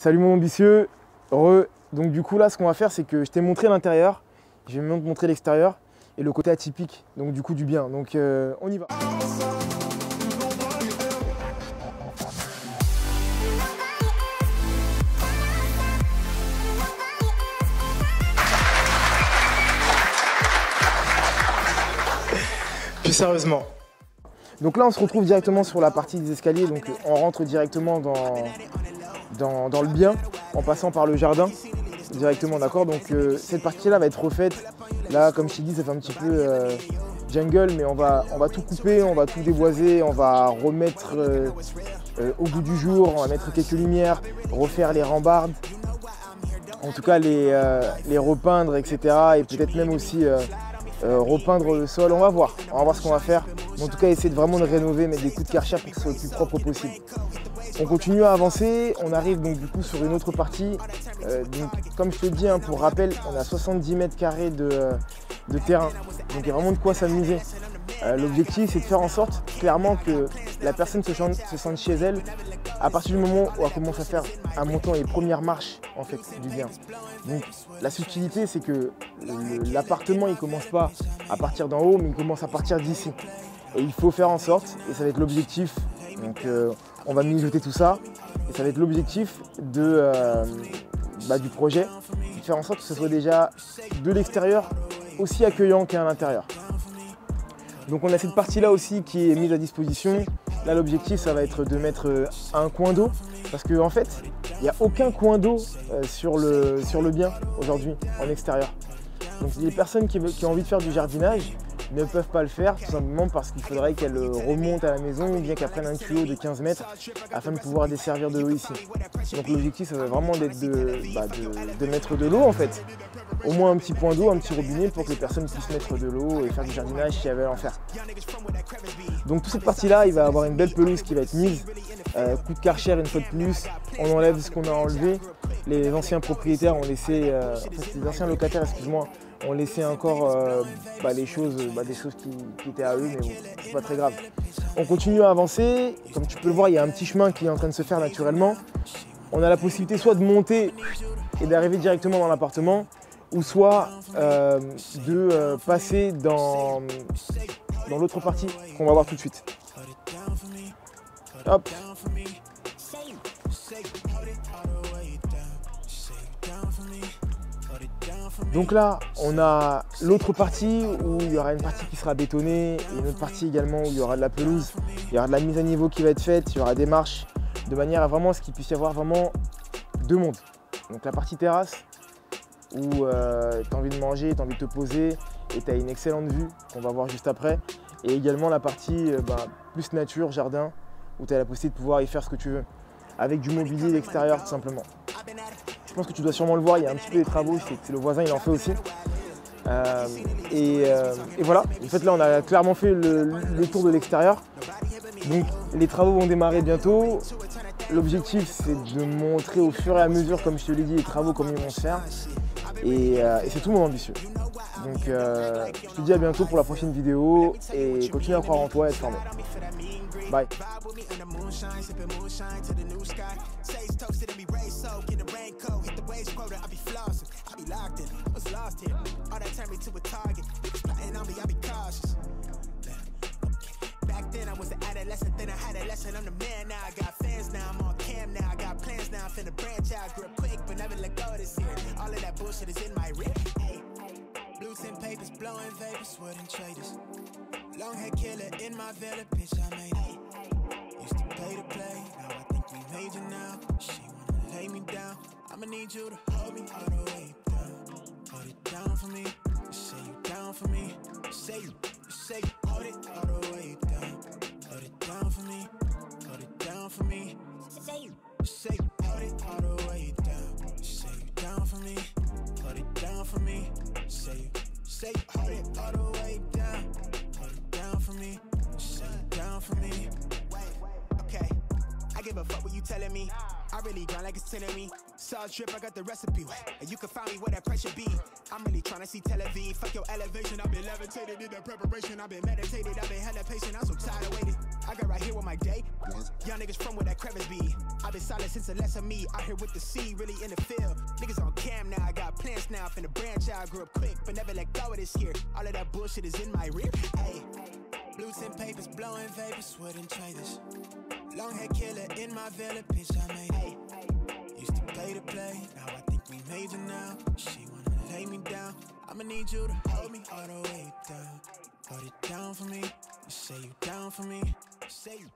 Salut mon ambitieux, heureux. Donc du coup là ce qu'on va faire c'est que je t'ai montré l'intérieur, je vais te montrer l'extérieur et le côté atypique, donc du coup du bien. Donc on y va. Plus sérieusement. Donc là on se retrouve directement sur la partie des escaliers, donc on rentre directement dans le bien en passant par le jardin directement, d'accord. Donc cette partie là va être refaite. Là comme je t'ai dit ça fait un petit peu jungle, mais on va tout couper, on va tout déboiser, on va remettre au goût du jour, on va mettre quelques lumières, refaire les rambardes, en tout cas les repeindre, etc. Et peut-être même aussi repeindre le sol. On va voir ce qu'on va faire. Mais en tout cas essayer de vraiment de rénover, mettre des coups de Karcher pour que ce soit le plus propre possible. On continue à avancer, on arrive donc du coup sur une autre partie. Donc, comme je te dis, hein, pour rappel, on a 70 mètres carrés de terrain. Donc il y a vraiment de quoi s'amuser. L'objectif c'est de faire en sorte clairement que la personne se sente chez elle à partir du moment où elle commence à faire un montant les premières marches en fait du bien. Donc la subtilité c'est que l'appartement il commence pas à partir d'en haut, mais il commence à partir d'ici. Et il faut faire en sorte, et ça va être l'objectif, donc on va mijoter tout ça, et ça va être l'objectif du projet, de faire en sorte que ce soit déjà de l'extérieur aussi accueillant qu'à l'intérieur. Donc on a cette partie là aussi qui est mise à disposition. Là l'objectif ça va être de mettre un coin d'eau, parce qu'en fait il n'y a aucun coin d'eau sur le bien aujourd'hui en extérieur. Donc les personnes qui ont envie de faire du jardinage ne peuvent pas le faire tout simplement parce qu'il faudrait qu'elles remontent à la maison ou bien qu'elles prennent un tuyau de 15 mètres afin de pouvoir desservir de l'eau ici. Donc l'objectif ça va vraiment être de mettre de l'eau en fait. Au moins un petit point d'eau, un petit robinet pour que les personnes puissent mettre de l'eau et faire du jardinage si elles veulent en faire. Donc toute cette partie là il va y avoir une belle pelouse qui va être mise. Coup de Karcher une fois de plus, on enlève ce qu'on a enlevé. Les anciens propriétaires ont laissé, les anciens locataires excuse-moi, ont laissé encore des choses qui étaient à eux, mais bon, c'est pas très grave. On continue à avancer, comme tu peux le voir il y a un petit chemin qui est en train de se faire naturellement. On a la possibilité soit de monter et d'arriver directement dans l'appartement, ou soit de passer dans l'autre partie qu'on va voir tout de suite. Hop. Donc là, on a l'autre partie où il y aura une partie qui sera bétonnée et une autre partie également où il y aura de la pelouse, il y aura de la mise à niveau qui va être faite, il y aura des marches, de manière à vraiment ce qu'il puisse y avoir vraiment deux mondes. Donc la partie terrasse où tu as envie de manger, tu as envie de te poser et tu as une excellente vue qu'on va voir juste après. Et également la partie plus nature, jardin, où tu as la possibilité de pouvoir y faire ce que tu veux, avec du mobilier d'extérieur tout simplement. Je pense que tu dois sûrement le voir, il y a un petit peu des travaux, c'est le voisin il en fait aussi. Et voilà, en fait là on a clairement fait le tour de l'extérieur. Donc les travaux vont démarrer bientôt. L'objectif c'est de montrer au fur et à mesure, comme je te l'ai dit, les travaux comme ils vont se faire. Et c'est tout mon ambitieux. Donc je te dis à bientôt pour la prochaine vidéo et continue à croire en toi et à être formé. Bye. Back then I was an adolescent, then I had a lesson. I'm the man now, I got fans now, I'm on cam now, I got plans now, I'm finna branch out, grip quick, but never let go this year. All of that bullshit is in my rip. Blue tin papers, blowing vapors, wouldn't trade us. Long hair killer in my villa, bitch, I made it. Used to play to play, now I think we major now. She wanna lay me down, I'ma need you to hold me all the way down. Hold it down for me, say you down for me, say you hold it all the way down. Hold it down for me, hold it down for me. Say you hold it all the way down. Say you down for me, hold it down for me. Say you hold it all the way down. Hold it down for me, say you down for me. Okay, I give a fuck what you telling me. I really grind like it's 10 of me. Sauce drip, I got the recipe. And you can find me where that pressure be. I'm really trying to see Tel Aviv. Fuck your elevation, I've been levitated in the preparation. I've been meditated, I've been hella patient. I'm so tired of waiting. I got right here with my day. Young niggas from where that crevice be. I've been silent since the less of me. Out here with the C, really in the field. Niggas on cam now, I got plans now. Finna branch out, grew up quick, but never let go of this year. All of that bullshit is in my rear. Hey, blue tint papers, blowing vapors, wouldn't trade this. Long hair killer in my villa, bitch, I made it. Used to play the play, now I think we major now. She wanna lay me down, I'ma need you to hold me all the way down. Hold it down for me, you say you down for me, say you